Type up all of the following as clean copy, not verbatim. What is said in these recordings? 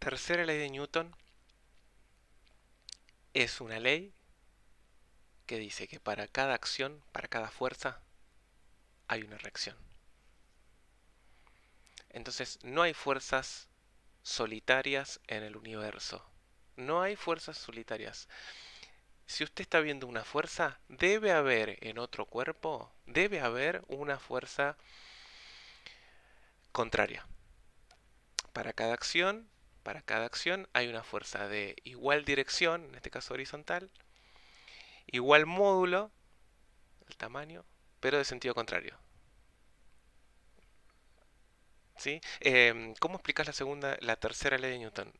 tercera ley de Newton es una ley que dice que para cada acción, para cada fuerza, hay una reacción. Entonces, no hay fuerzas solitarias en el universo. No hay fuerzas solitarias. Si usted está viendo una fuerza, debe haber en otro cuerpo, debe haber una fuerza contraria. Para cada acción hay una fuerza de igual dirección, en este caso horizontal, igual módulo, el tamaño, pero de sentido contrario. ¿Sí? ¿Cómo explicas la tercera ley de Newton?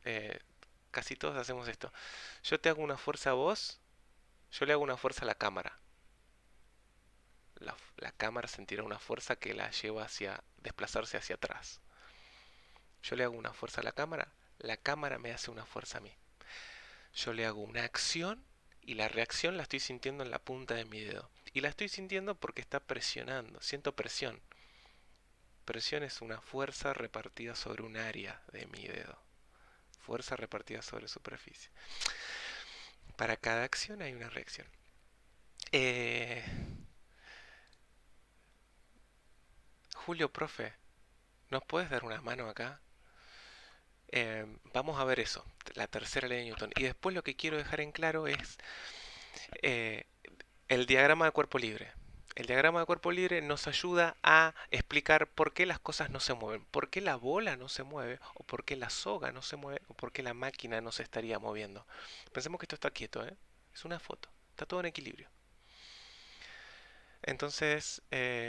Casi todos hacemos esto. Yo te hago una fuerza a vos, yo le hago una fuerza a la cámara. La cámara sentirá una fuerza que la lleva hacia desplazarse hacia atrás. Yo le hago una fuerza a la cámara me hace una fuerza a mí. Yo le hago una acción y la reacción la estoy sintiendo en la punta de mi dedo. Y la estoy sintiendo porque está presionando, siento presión. Presión es una fuerza repartida sobre un área de mi dedo. Fuerza repartida sobre superficie. Para cada acción hay una reacción. Julio, profe, ¿nos puedes dar una mano acá? Vamos a ver eso, la tercera ley de Newton. Y después lo que quiero dejar en claro es eh, el diagrama de cuerpo libre. El diagrama de cuerpo libre nos ayuda a explicar por qué las cosas no se mueven, por qué la bola no se mueve, o por qué la soga no se mueve, o por qué la máquina no se estaría moviendo. Pensemos que esto está quieto, ¿eh? Es una foto, está todo en equilibrio. Entonces,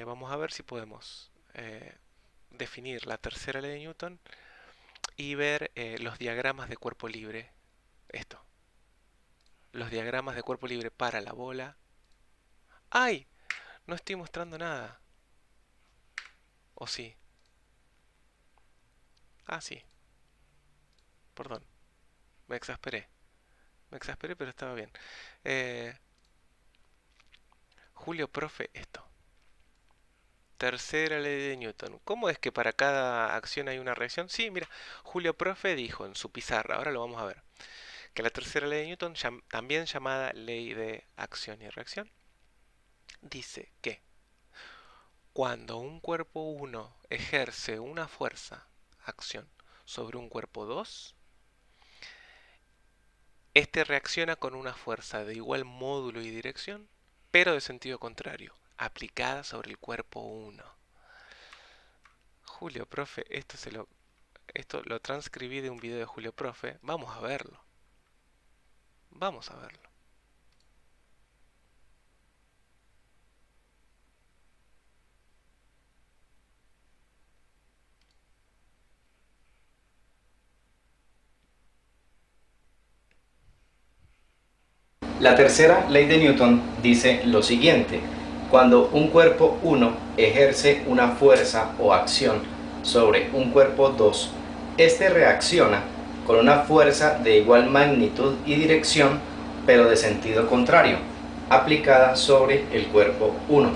vamos a ver si podemos definir la tercera ley de Newton y ver los diagramas de cuerpo libre. Esto, los diagramas de cuerpo libre para la bola. ¡Ay! No estoy mostrando nada. ¿O sí? Ah, sí. Perdón. Me exasperé. Me exasperé, pero estaba bien. Eh, Julio, profe, esto. Tercera ley de Newton. ¿Cómo es que para cada acción hay una reacción? Sí, mira, Julio, profe dijo en su pizarra, ahora lo vamos a ver, que la tercera ley de Newton, también llamada ley de acción y reacción, dice que cuando un cuerpo 1 ejerce una fuerza, acción, sobre un cuerpo 2, este reacciona con una fuerza de igual módulo y dirección, pero de sentido contrario, aplicada sobre el cuerpo 1. Julio, profe, esto lo transcribí de un video de Julio, profe. Vamos a verlo. Vamos a verlo. La tercera ley de Newton dice lo siguiente: cuando un cuerpo 1 ejerce una fuerza o acción sobre un cuerpo 2, este reacciona con una fuerza de igual magnitud y dirección, pero de sentido contrario, aplicada sobre el cuerpo 1.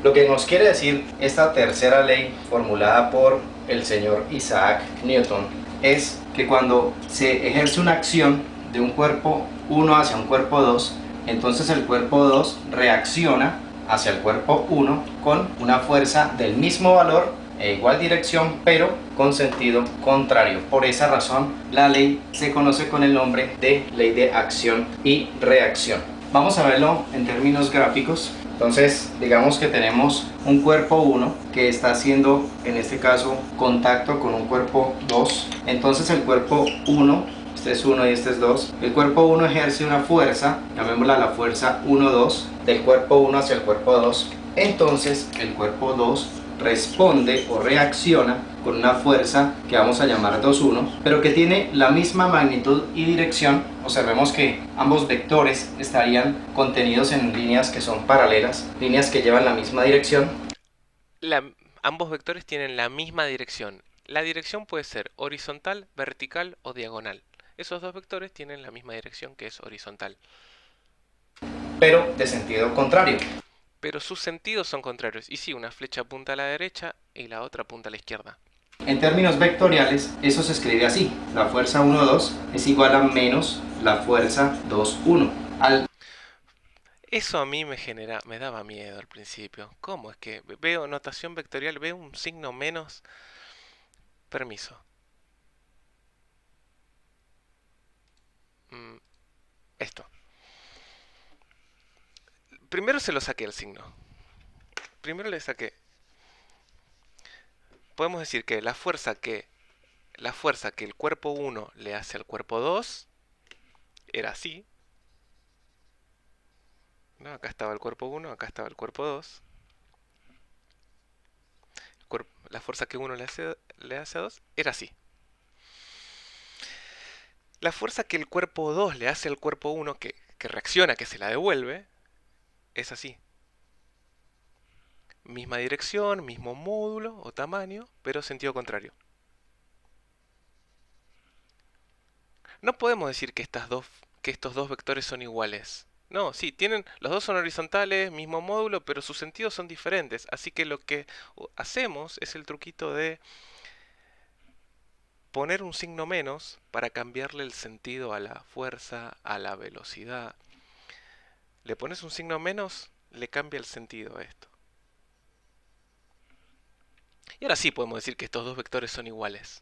Lo que nos quiere decir esta tercera ley formulada por el señor Isaac Newton es que cuando se ejerce una acción de un cuerpo 1 hacia un cuerpo 2, entonces el cuerpo 2 reacciona hacia el cuerpo 1 con una fuerza del mismo valor e igual dirección, pero con sentido contrario. Por esa razón, la ley se conoce con el nombre de ley de acción y reacción. Vamos a verlo en términos gráficos. Entonces, digamos que tenemos un cuerpo 1 que está haciendo, en este caso, contacto con un cuerpo 2. Entonces el cuerpo 1, este es 1 y este es 2, el cuerpo 1 ejerce una fuerza, llamémosla la fuerza 1-2, del cuerpo 1 hacia el cuerpo 2. Entonces el cuerpo 2 responde o reacciona con una fuerza que vamos a llamar 2-1, pero que tiene la misma magnitud y dirección. Observemos que ambos vectores estarían contenidos en líneas que son paralelas, líneas que llevan la misma dirección. Ambos vectores tienen la misma dirección. La dirección puede ser horizontal, vertical o diagonal. Esos dos vectores tienen la misma dirección, que es horizontal. Pero de sentido contrario. Pero sus sentidos son contrarios. Y sí, una flecha apunta a la derecha y la otra apunta a la izquierda. En términos vectoriales, eso se escribe así. La fuerza 1, 2 es igual a menos la fuerza 2, 1. Eso a mí me daba miedo al principio. ¿Cómo es que veo notación vectorial, veo un signo menos? Permiso. Mm, Esto. Primero se lo saqué el signo. Primero le saqué. Podemos decir que la fuerza que el cuerpo 1 le hace al cuerpo 2 era así. ¿No? Acá estaba el cuerpo 1, acá estaba el cuerpo 2. La fuerza que 1 le hace a 2 era así. La fuerza que el cuerpo 2 le hace al cuerpo 1, que reacciona, que se la devuelve, es así. Misma dirección, mismo módulo o tamaño, pero sentido contrario. No podemos decir que estos dos vectores son iguales. No, sí, los dos son horizontales, mismo módulo, pero sus sentidos son diferentes. Así que lo que hacemos es el truquito de poner un signo menos para cambiarle el sentido a la fuerza, a la velocidad. Le pones un signo menos, le cambia el sentido a esto. Y ahora sí podemos decir que estos dos vectores son iguales.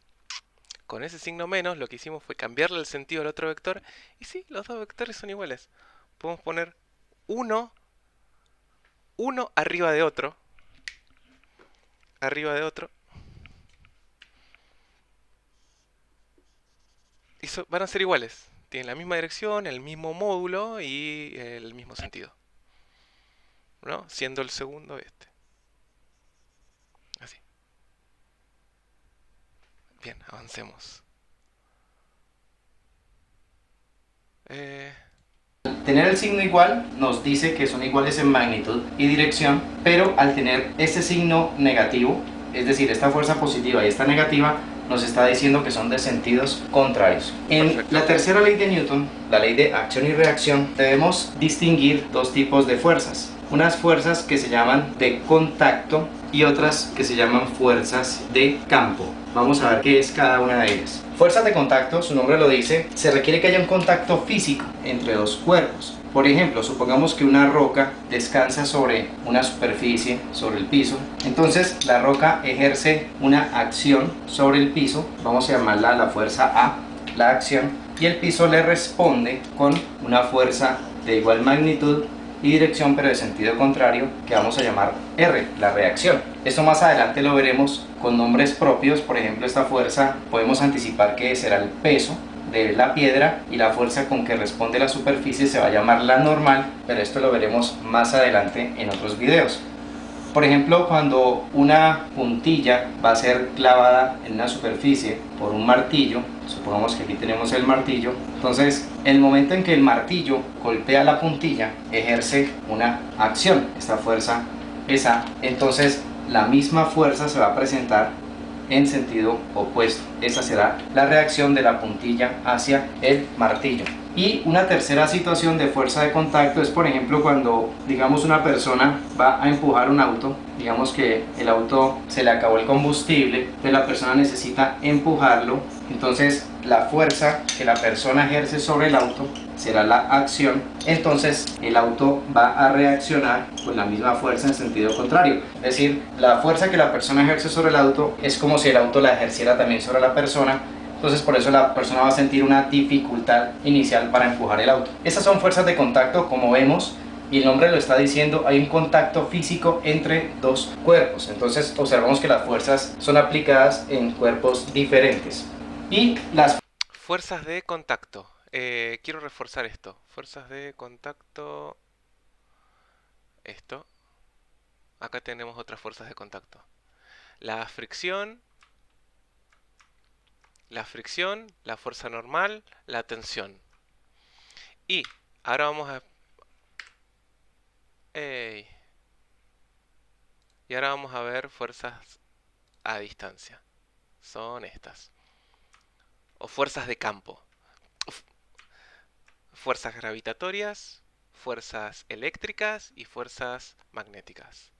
Con ese signo menos lo que hicimos fue cambiarle el sentido al otro vector. Y sí, los dos vectores son iguales. Podemos poner uno arriba de otro. Arriba de otro. Y van a ser iguales. Tienen la misma dirección, el mismo módulo y el mismo sentido. ¿No? Siendo el segundo este. Así. Bien, avancemos. Tener el signo igual nos dice que son iguales en magnitud y dirección, pero al tener este signo negativo, es decir, esta fuerza positiva y esta negativa, nos está diciendo que son de sentidos contrarios. En Perfecto. la tercera ley de Newton, la ley de acción y reacción, debemos distinguir dos tipos de fuerzas. Unas fuerzas que se llaman de contacto y otras que se llaman fuerzas de campo. Vamos a ver qué es cada una de ellas. Fuerzas de contacto, su nombre lo dice, se requiere que haya un contacto físico entre dos cuerpos. Por ejemplo, supongamos que una roca descansa sobre una superficie, sobre el piso. Entonces la roca ejerce una acción sobre el piso, vamos a llamarla la fuerza A, la acción, y el piso le responde con una fuerza de igual magnitud y dirección, pero de sentido contrario, que vamos a llamar R, la reacción. Esto más adelante lo veremos con nombres propios. Por ejemplo, esta fuerza podemos anticipar que será el peso de la piedra, y la fuerza con que responde la superficie se va a llamar la normal, pero esto lo veremos más adelante en otros videos. Por ejemplo, cuando una puntilla va a ser clavada en una superficie por un martillo, supongamos que aquí tenemos el martillo, entonces el momento en que el martillo golpea la puntilla ejerce una acción, esta fuerza es A, entonces la misma fuerza se va a presentar en sentido opuesto. Esa será la reacción de la puntilla hacia el martillo. Y una tercera situación de fuerza de contacto es, por ejemplo, cuando, digamos, una persona va a empujar un auto, digamos que el auto se le acabó el combustible, entonces la persona necesita empujarlo, entonces la fuerza que la persona ejerce sobre el auto será la acción, entonces el auto va a reaccionar con la misma fuerza en sentido contrario, es decir, la fuerza que la persona ejerce sobre el auto es como si el auto la ejerciera también sobre la persona. Entonces por eso la persona va a sentir una dificultad inicial para empujar el auto. Esas son fuerzas de contacto, como vemos, y el nombre lo está diciendo, hay un contacto físico entre dos cuerpos. Entonces observamos que las fuerzas son aplicadas en cuerpos diferentes. Y las fuerzas de contacto. Quiero reforzar esto. Fuerzas de contacto. Esto. Acá tenemos otras fuerzas de contacto. La fricción, la fuerza normal, la tensión. Y ahora vamos a... ¡Ey! Y ahora vamos a ver fuerzas a distancia. Son estas. O fuerzas de campo. Fuerzas gravitatorias, fuerzas eléctricas y fuerzas magnéticas.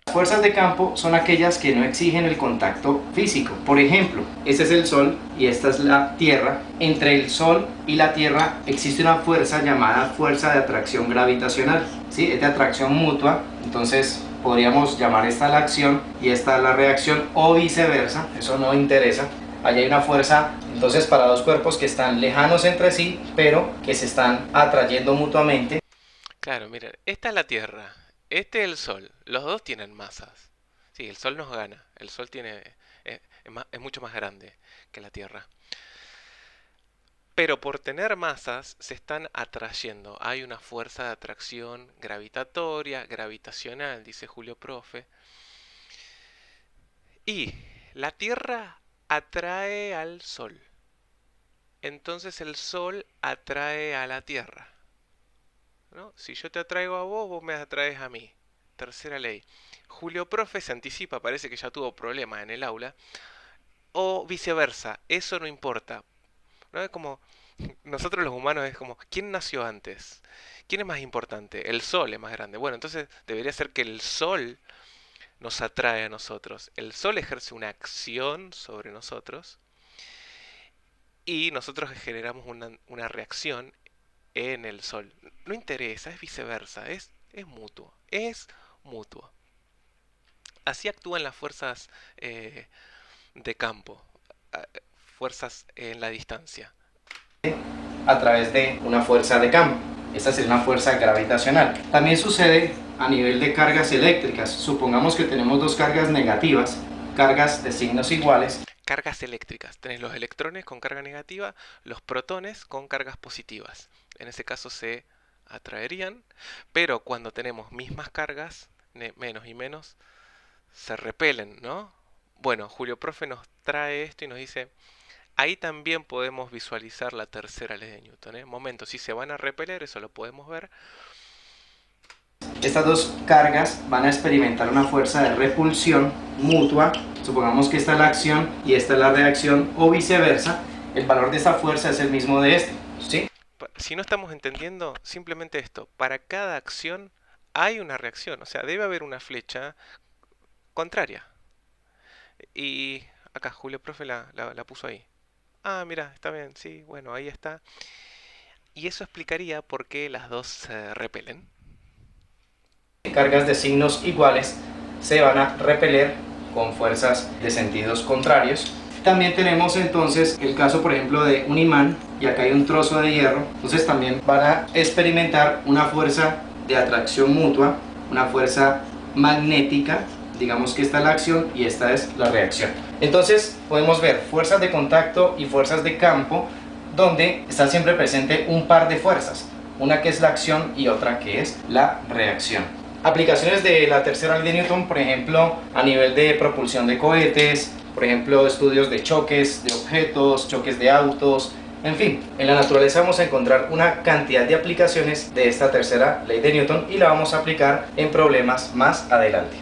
Las fuerzas de campo son aquellas que no exigen el contacto físico. Por ejemplo, este es el Sol y esta es la Tierra. Entre el Sol y la Tierra existe una fuerza llamada fuerza de atracción gravitacional, ¿sí? Es de atracción mutua, entonces podríamos llamar esta la acción y esta la reacción, o viceversa, eso no interesa. Allí hay una fuerza, entonces, para dos cuerpos que están lejanos entre sí, pero que se están atrayendo mutuamente. Claro, miren, esta es la Tierra, este es el Sol, los dos tienen masas. Sí, el Sol nos gana, el Sol es mucho más grande que la Tierra. Pero por tener masas se están atrayendo. Hay una fuerza de atracción gravitatoria, gravitacional, dice Julio Profe. Y la Tierra atrae al Sol. Entonces el Sol atrae a la Tierra, ¿no? Si yo te atraigo a vos, vos me atraes a mí. Tercera ley. Julio Profe se anticipa, parece que ya tuvo problemas en el aula. O viceversa, eso no importa. ¿No? Es como, nosotros los humanos es como, ¿quién nació antes? ¿Quién es más importante? El Sol es más grande. Bueno, entonces debería ser que el Sol nos atrae a nosotros. El Sol ejerce una acción sobre nosotros y nosotros generamos una reacción en el Sol. No interesa, es viceversa, es mutuo. Es mutuo. Así actúan las fuerzas de campo, fuerzas en la distancia. A través de una fuerza de campo. Esta es una fuerza gravitacional. También sucede a nivel de cargas eléctricas. Supongamos que tenemos dos cargas negativas, cargas de signos iguales. Cargas eléctricas. Tenés los electrones con carga negativa, los protones con cargas positivas. En ese caso se atraerían, pero cuando tenemos mismas cargas, menos y menos, se repelen, ¿no? Bueno, Julio Profe nos trae esto y nos dice, ahí también podemos visualizar la tercera ley de Newton, ¿eh? Momento, si se van a repeler, eso lo podemos ver. Estas dos cargas van a experimentar una fuerza de repulsión mutua. Supongamos que esta es la acción y esta es la reacción, o viceversa. El valor de esta fuerza es el mismo de este, ¿sí? Si no estamos entendiendo, simplemente esto. Para cada acción hay una reacción. O sea, debe haber una flecha contraria. Y acá Julio Profe la puso ahí. Ah, mira, está bien, sí, bueno, ahí está. Y eso explicaría por qué las dos se repelen. Cargas de signos iguales se van a repeler con fuerzas de sentidos contrarios. También tenemos entonces el caso, por ejemplo, de un imán, y acá hay un trozo de hierro. Entonces también van a experimentar una fuerza de atracción mutua, una fuerza magnética. Digamos que esta es la acción y esta es la reacción. Entonces podemos ver fuerzas de contacto y fuerzas de campo, donde está siempre presente un par de fuerzas, una que es la acción y otra que es la reacción. Aplicaciones de la tercera ley de Newton, por ejemplo, a nivel de propulsión de cohetes, por ejemplo, estudios de choques de objetos, choques de autos, en fin, en la naturaleza vamos a encontrar una cantidad de aplicaciones de esta tercera ley de Newton y la vamos a aplicar en problemas más adelante.